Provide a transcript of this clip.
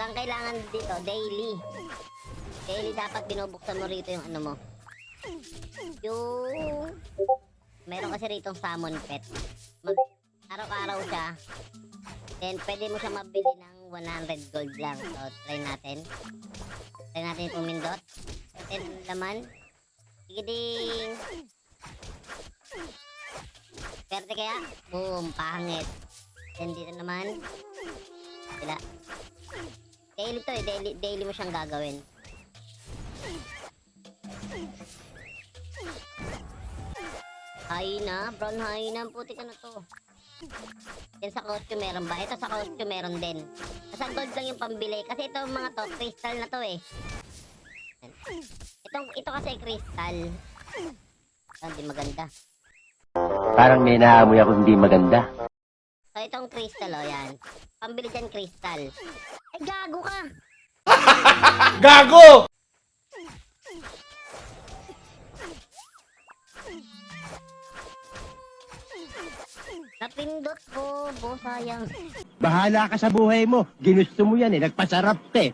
Ang kailangan dito, daily. Daily dapat binubuksan mo rito yung ano mo. Yung... Meron kasi rito summon pet. Araw-araw siya. Then, pwede mo siya mabili ng 100 gold lang. So, try natin. Try natin yung pumindot. Then, laman. Sige ding. Perte kaya? Boom, pangit. Then, dito naman. Sila. Daily to eh. Daily mo siyang gagawin. Hyena. Brown hyena. Puti ka na to. Yan sa costume meron ba? Ito sa costume meron din. Nasa gold lang yung pambili. Kasi ito mga to, crystal na to eh. Ito kasi crystal. Hindi maganda. Parang may naamoy ako hindi maganda. So itong crystal oh, yan. Pambili dyan crystal. Ay gago ka! Gago! Napindot ko, bo sayang. Bahala ka sa buhay mo. Ginusto mo yan eh. Nagpasarap eh.